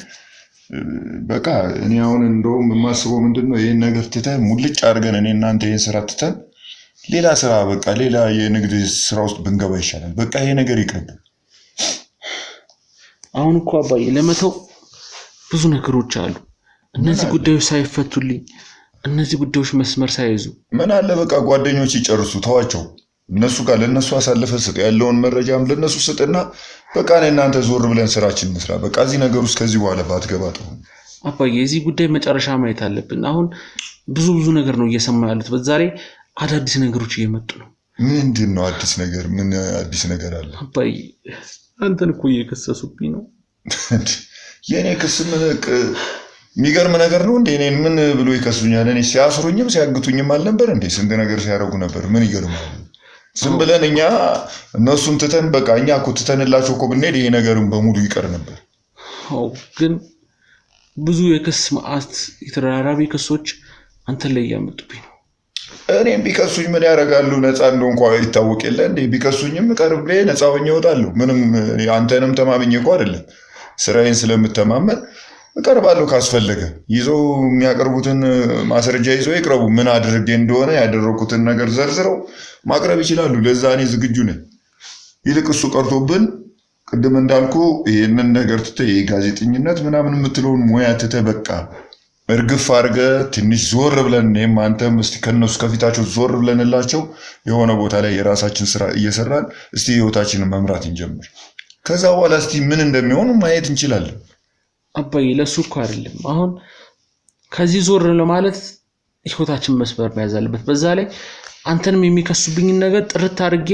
በቃ እኔ አሁን እንደውም የማስበው ምንድነው ይሄን ነገር ትተን ሙልጭ አድርገን እኔ እናንተ ይሄን ስራ ትተን ሌላ ስራ በቃ ሌላ የንግድ ስራ ውስጥ ብንገባ ይሻላል። በቃ ይሄ ነገር ይቅርብ። አሁን እኮ አባዬ ለመተው ብዙ ነገሮች አሉ። እነዚህ ጉዳዮች ሳይፈቱልኝ እነዚህ ጉዳዮች መስመር ሳይዙ ምን አለ በቃ ጓደኞች ይጨርሱ ተዋቸው። እነሱ ጋር ለነሱ አሳልፈን ስጥ፣ ያለውን መረጃም ለነሱ ስጥና በቃ እኔ እናንተ ዞር ብለን ስራችን እንስራ። በቃ እዚህ ነገር ውስጥ ከዚህ በኋላ ባትገባ ጥሩ። አባዬ እዚህ ጉዳይ መጨረሻ ማየት አለብን። አሁን ብዙ ነገር ነው እየሰማ ያሉት። በዛሬ አዳዲስ ነገሮች እየመጡ ነው። ምንድነው አዲስ ነገር? ምን አዲስ ነገር አለ? አባዬ አንተን እኮ እየከሰሱብኝ ነው። የኔ ክስ ምን የሚገርም ነገር ነው እንዴ? እኔን ምን ብሎ ይከሱኛል? እኔ ሲያስሩኝም ሲያግቱኝም አልነበር እንዴ? ስንት ነገር ሲያደርጉ ነበር። ምን ይገርማል? ዝም ብለን እኛ እነሱን ትተን በቃ እኛ እኮ ትተንላቸው እኮ ብንሄድ ይሄ ነገርን በሙሉ ይቀር ነበር። ግን ብዙ የክስ መዓት የተደራራቢ ክሶች አንተን ላይ እያመጡብኝ ነው። እኔም ቢከሱኝ ምን ያደርጋሉ? ነፃ እንደሆንኩ ይታወቅ የለ እንዴ? ቢከሱኝም ቀርቤ ነፃ ሆኜ እወጣለሁ። ምንም አንተንም ተማምኜ እኮ አይደለም፣ ስራዬን ስለምተማመን እቀርባለሁ። ካስፈለገ ይዘው የሚያቀርቡትን ማስረጃ ይዘው ይቅረቡ። ምን አድርጌ እንደሆነ ያደረኩትን ነገር ዘርዝረው ማቅረብ ይችላሉ። ለዛ እኔ ዝግጁ ነኝ። ይልቅ እሱ ቀርቶብን ቅድም እንዳልኩ ይሄንን ነገር ትተህ የጋዜጠኝነት ምናምን የምትለውን ሙያ ትተህ በቃ እርግፍ አድርገህ ትንሽ ዞር ብለን እኔም አንተም እስቲ ከነሱ ከፊታቸው ዞር ብለንላቸው የሆነ ቦታ ላይ የራሳችን ስራ እየሰራን እስቲ ህይወታችንን መምራት እንጀምር። ከዛ በኋላ እስቲ ምን እንደሚሆኑ ማየት እንችላለን። አባዬ ለሱ እኮ አይደለም አሁን ከዚህ ዞር ለማለት ህይወታችን መስመር መያዝ አለበት። በዛ ላይ አንተንም የሚከሱብኝን ነገር ጥርት አድርጌ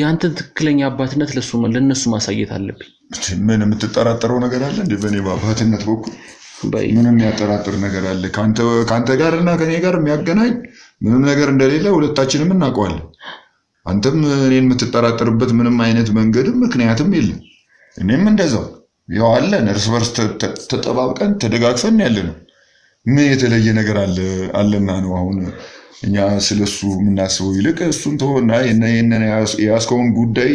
ያንተን ትክክለኛ አባትነት ለነሱ ማሳየት አለብኝ። ምን የምትጠራጠረው ነገር አለ እንዴ? በኔ አባትነት በኩል ምንም ያጠራጥር ነገር አለ ካንተ ጋርና ከኔ ጋር የሚያገናኝ ምንም ነገር እንደሌለ ሁለታችንም እናውቀዋለን። አንተም እኔን የምትጠራጠርበት ምንም አይነት መንገድም ምክንያትም የለም። እኔም እንደዛው ያው አለን እርስ በርስ ተጠባብቀን ተደጋግፈን ያለነው። ምን የተለየ ነገር አለና ነው አሁን እኛ ስለሱ የምናስበው? ይልቅ እሱን ተወና የያዝከውን ጉዳይ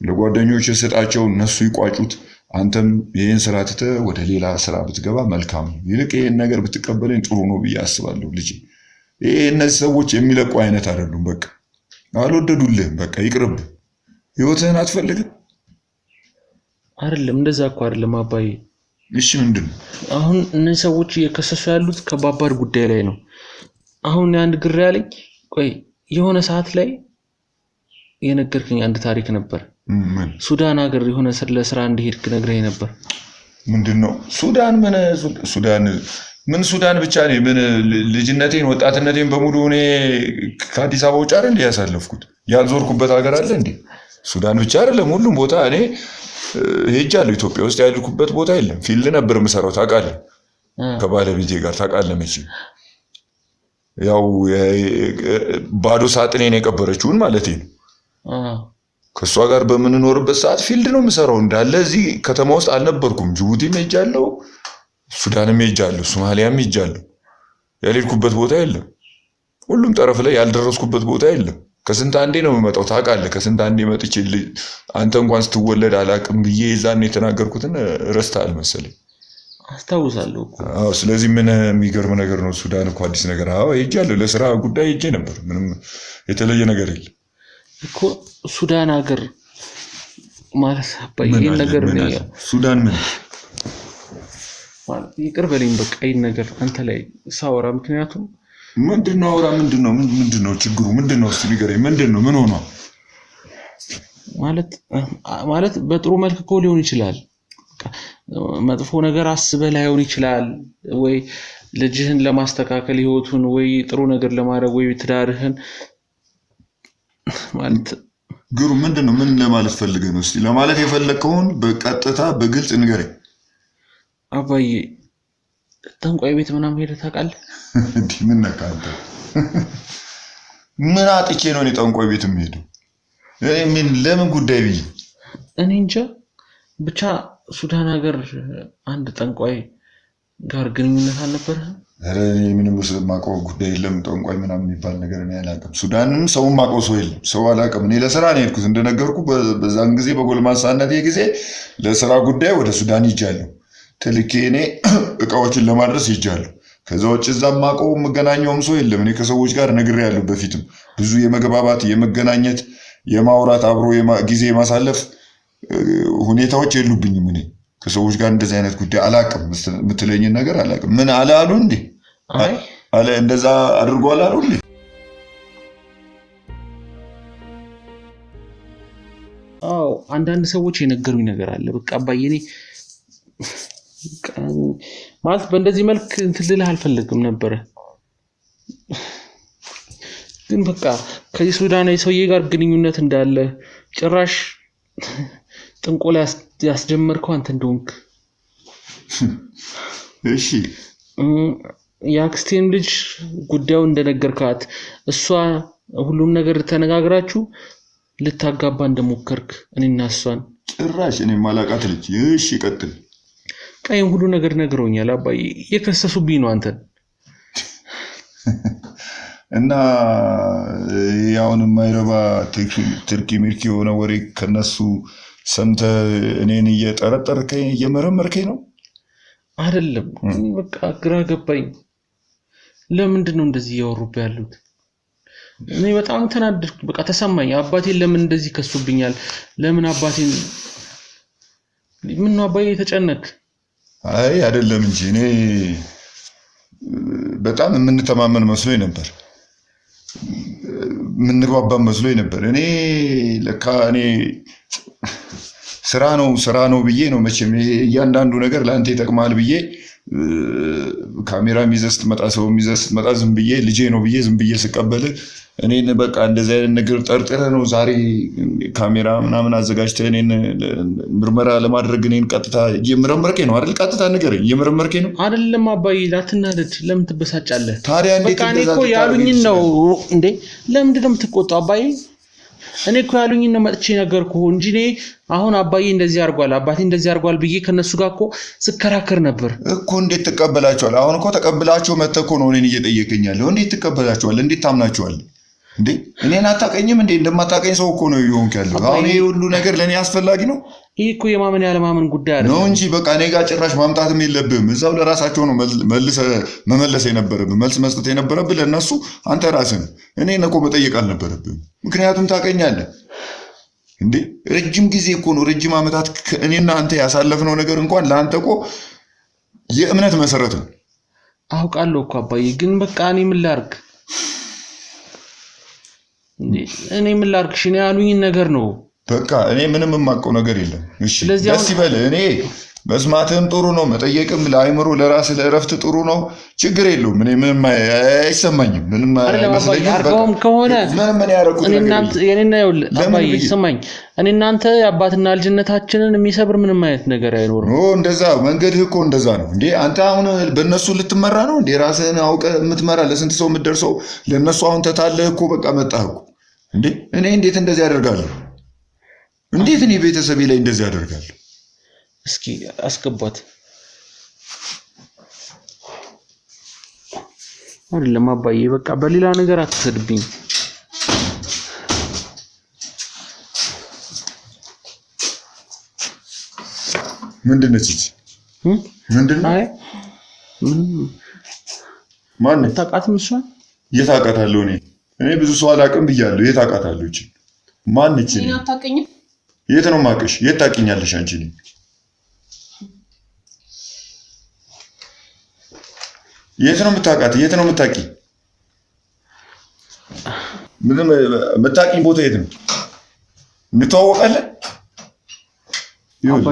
ለጓደኞች ስጣቸው፣ እነሱ ይቋጩት። አንተም ይህን ስራ ትተህ ወደ ሌላ ስራ ብትገባ መልካም ነው። ይልቅ ይህን ነገር ብትቀበለኝ ጥሩ ነው ብዬ አስባለሁ። ልጅ እነዚህ ሰዎች የሚለቁ አይነት አይደሉም። በቃ አልወደዱልህም። በቃ ይቅርብ። ህይወትህን አትፈልግም አይደለም? እንደዛ እኮ አይደለም አባዬ። እሺ ምንድን ነው አሁን እነዚህ ሰዎች እየከሰሱ ያሉት ከባባድ ጉዳይ ላይ ነው። አሁን አንድ ግራ ያለኝ ቆይ የሆነ ሰዓት ላይ የነገርከኝ አንድ ታሪክ ነበር። ሱዳን ሀገር የሆነ ለስራ እንደሄድክ ነግረኝ ነበር። ምንድነው ሱዳን? ምን ሱዳን ብቻ ነኝ? ምን ልጅነቴን ወጣትነቴን በሙሉ እኔ ከአዲስ አበባ ውጭ አይደል ያሳለፍኩት? ያልዞርኩበት ሀገር አለ እንዴ? ሱዳን ብቻ አይደለም፣ ሁሉም ቦታ እኔ ሄጃለሁ። ኢትዮጵያ ውስጥ ያልኩበት ቦታ የለም። ፊልድ ነበር የምሰራው ታውቃለህ፣ ከባለቤቴ ጋር ታውቃለህ መቼም። ያው ባዶ ሳጥኔን የቀበረችውን ማለት ነው። ከሷ ጋር በምንኖርበት ሰዓት ፊልድ ነው የምሰራው እንዳለ። እዚህ ከተማ ውስጥ አልነበርኩም። ጅቡቲም ሄጃለሁ፣ ሱዳንም ሄጃለሁ፣ ሶማሊያም ሄጃለሁ። ያልሄድኩበት ቦታ የለም። ሁሉም ጠረፍ ላይ ያልደረስኩበት ቦታ የለም። ከስንት አንዴ ነው የምመጣው ታውቃለህ። ከስንት አንዴ መጥቼ አንተ እንኳን ስትወለድ አላውቅም ብዬ የዛኔ የተናገርኩትን ረስተሃል መሰለኝ። አስታውሳለሁ እኮ። አዎ፣ ስለዚህ ምን የሚገርም ነገር ነው። ሱዳን እኮ አዲስ ነገር። አዎ ሄጃለሁ፣ ለስራ ጉዳይ ሄጄ ነበር። ምንም የተለየ ነገር የለም እኮ። ሱዳን ሀገር ማለት ይሄን ነገር ነው። ሱዳን ምን ማለት ይቅር በለኝ በቃ ይሄን ነገር አንተ ላይ ሳወራ፣ ምክንያቱም ምንድነው አውራ። ምንድነው ችግሩ? ምንድነው እስቲ ንገረኝ። ምንድነው? ምን ሆኗል? ማለት በጥሩ መልክ እኮ ሊሆን ይችላል። መጥፎ ነገር አስበህ ላይሆን ይችላል። ወይ ልጅህን ለማስተካከል ህይወቱን፣ ወይ ጥሩ ነገር ለማድረግ፣ ወይ ትዳርህን ማለት ግሩ ምንድነው? ምን ለማለት ፈልገህ ነው? እስቲ ለማለት የፈለከውን በቀጥታ በግልጽ ንገረኝ። አባዬ ጠንቋይ ቤት ምናምን ሄደህ ታውቃለህ? እንዴ ምን ነካ አንተ? ምን አጥቼ ነው እኔ ጠንቋይ ቤት የምሄደው? ምን ለምን ጉዳይ ብዬ? እኔ እንጃ ብቻ ሱዳን ሀገር አንድ ጠንቋይ ጋር ግንኙነት አልነበረህም? ኧረ እኔ ምንም የማውቀው ጉዳይ የለም። ጠንቋይ ምናምን የሚባል ነገር እኔ አላውቅም። ሱዳንም ሰው የማውቀው ሰው የለም። ሰው አላውቅም። እኔ ለስራ ነው የሄድኩት እንደነገርኩ። በዛን ጊዜ በጎልማሳነቴ ጊዜ ለስራ ጉዳይ ወደ ሱዳን ሄጃለሁ። ተልኬ እኔ እቃዎችን ለማድረስ ሄጃለሁ። ከዛ ውጭ እዛ የማውቀው የምገናኘውም ሰው የለም። እኔ ከሰዎች ጋር ነግሬያለሁ። በፊትም ብዙ የመግባባት የመገናኘት የማውራት አብሮ ጊዜ የማሳለፍ ሁኔታዎች የሉብኝም። እኔ ከሰዎች ጋር እንደዚህ አይነት ጉዳይ አላውቅም። የምትለኝን ነገር አላውቅም። ምን አሉ እንዴ? አለ እንደዛ አድርጓል አሉ እንዴ? አዎ አንዳንድ ሰዎች የነገሩኝ ነገር አለ። በቃ አባዬ እኔ ማለት በእንደዚህ መልክ እንትን ልልህ አልፈልግም ነበረ፣ ግን በቃ ከዚህ ሱዳናዊ ሰውዬ ጋር ግንኙነት እንዳለ ጭራሽ ጥንቆላ ያስጀመርከው አንተ እንደሆንክ። እሺ የአክስቴን ልጅ ጉዳዩ እንደነገርካት እሷ ሁሉም ነገር ተነጋግራችሁ ልታጋባ እንደሞከርክ እኔና እሷን ጭራሽ እኔ ማላቃት ልጅ። እሺ ቀጥል። ቀይ ሁሉ ነገር ነግረውኛል አባዬ። የከሰሱብኝ ነው አንተን እና ያውን የማይረባ ትርኪ ሚርኪ የሆነ ወሬ ከነሱ ሰምተህ እኔን እየጠረጠርከኝ እየመረመርከኝ ነው? አይደለም በቃ ግራ ገባኝ። ለምንድን ነው እንደዚህ እያወሩብህ ያሉት? እኔ በጣም ተናደድኩ። በቃ ተሰማኝ። አባቴን ለምን እንደዚህ ከሱብኛል? ለምን አባቴን ምን ነው አባዬ ተጨነቅ? አይ አይደለም እንጂ እኔ በጣም የምንተማመን መስሎኝ ነበር፣ የምንግባባ መስሎኝ ነበር። እኔ ለካ እኔ ስራ ነው ብዬ ነው መቼም እያንዳንዱ ነገር ለአንተ ይጠቅማል ብዬ ካሜራ ይዘህ ስትመጣ ሰው ይዘህ ስትመጣ ዝም ብዬ ልጄ ነው ብዬ ዝም ብዬ ስቀበል እኔን በቃ እንደዚህ አይነት ነገር ጠርጥረህ ነው ዛሬ ካሜራ ምናምን አዘጋጅተህ እኔን ምርመራ ለማድረግ እኔን ቀጥታ እየመረመርከኝ ነው አይደል? ቀጥታ ንገረኝ፣ እየመረመርከኝ ነው አይደለም? አባዬ ላትናደድ፣ ለምን ትበሳጫለህ? ታዲያ እንዴት በቃ እኔ እኮ ያሉኝን ነው እንዴ። ለምንድን ነው የምትቆጣው አባዬ? እኔ እኮ ያሉኝን ነው መጥቼ ነገርኩህ እንጂ እኔ አሁን አባዬ እንደዚህ አድርጓል አባቴ እንደዚህ አድርጓል ብዬ ከነሱ ጋር እኮ ስከራከር ነበር እኮ። እንዴት ትቀበላቸዋል? አሁን እኮ ተቀብላቸው መተህ እኮ ነው እኔን እየጠየቀኝ ያለው። እንዴት ትቀበላቸዋል? እንዴት ታምናቸዋል እንዴ? እኔን አታውቀኝም እንዴ? እንደማታውቀኝ ሰው እኮ ነው እየሆንክ ያለው። አሁን ይሄ ሁሉ ነገር ለእኔ አስፈላጊ ነው? ይሄ እኮ የማመን ያለማመን ጉዳይ አይደለም ነው እንጂ በቃ እኔ ጋር ጭራሽ ማምጣትም የለብህም። እዛው ለራሳቸው ነው መመለስ የነበረብህ፣ መልስ መስጠት የነበረብህ ለእነሱ አንተ ራስህ። እኔን እኮ መጠየቅ አልነበረብህም። ምክንያቱም ታውቀኛለህ እንዴ። ረጅም ጊዜ እኮ ነው፣ ረጅም ዓመታት እኔና አንተ ያሳለፍነው ነገር እንኳን ለአንተ እኮ የእምነት መሰረት ነው። አውቃለሁ እኮ አባዬ፣ ግን በቃ እኔ ምን ላድርግ? እኔ ምን ላድርግሽ? እኔ ያሉኝን ነገር ነው በቃ። እኔ ምንም የማውቀው ነገር የለም። እሺ ደስ ይበልህ። እኔ መስማትህም ጥሩ ነው፣ መጠየቅም ለአይምሮ ለራስህ ለእረፍት ጥሩ ነው። ችግር የለውም። እኔ ምንም አይሰማኝም፣ ምንም አይመስለኝም። አርጋውም ከሆነ ምን ያደረኩት ነገር የኔና አባዬ ይሰማኝ። እኔ እናንተ የአባትና ልጅነታችንን የሚሰብር ምንም አይነት ነገር አይኖርም። እንደዛ መንገድህ እኮ እንደዛ ነው እንዴ? አንተ አሁን በእነሱ ልትመራ ነው እንዴ? ራስህን አውቀህ የምትመራ ለስንት ሰው የምትደርሰው ለእነሱ አሁን ተታለህ እኮ በቃ መጣህ እኮ እንዴ። እኔ እንዴት እንደዚህ ያደርጋለሁ? እንዴት እኔ ቤተሰቤ ላይ እንደዚህ ያደርጋለሁ? እስኪ አስገባት። አይደለም አባዬ፣ በቃ በሌላ ነገር አትሰድብኝ። ምንድን ነች እቺ? ምንድን ነው? አይ ማን ታውቃትም? እሷን የት አውቃታለሁ? እኔ ብዙ ሰው አላውቅም ብያለሁ። የት አውቃታለሁ? እቺ ማን ነች? እኔ አታውቅኝም። የት ነው የማውቅሽ? የት ታውቂኛለሽ አንቺ? የት ነው የምታውቃት? የት ነው የምታውቂ? ምንም የምታውቂኝ ቦታ የት ነው? እንተዋወቃለን?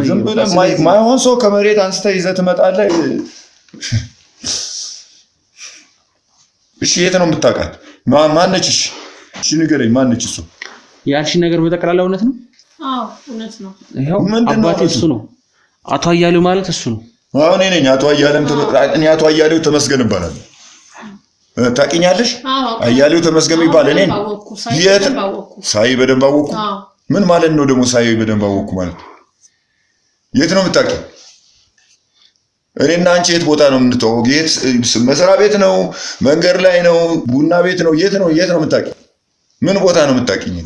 ዝም ብለህ ማይሆን ሰው ከመሬት አንስተህ ይዘህ ትመጣለህ። እሺ የት ነው የምታውቃት? ማነች? እሺ ንገረኝ፣ ማነች እሱ? ያልሽ ነገር በጠቅላላ እውነት ነው? አዎ እውነት ነው። ይሄው አባቴ እሱ ነው። አቶ አያሌው ማለት እሱ ነው። አሁን እኔ ነኝ አቶ አያሌው ተመስገን እባላለሁ። ታውቂኛለሽ? አያሌው ተመስገን ይባል። እኔ ሳይ በደንብ አወኩ። ምን ማለት ነው ደግሞ ሳይ በደንብ አወኩ ማለት? የት ነው የምታውቂው? እኔና አንቺ የት ቦታ ነው የምንተዋወቅ? የት መስሪያ ቤት ነው? መንገድ ላይ ነው? ቡና ቤት ነው? የት ነው የምታውቂው? ምን ቦታ ነው የምታውቂኝ?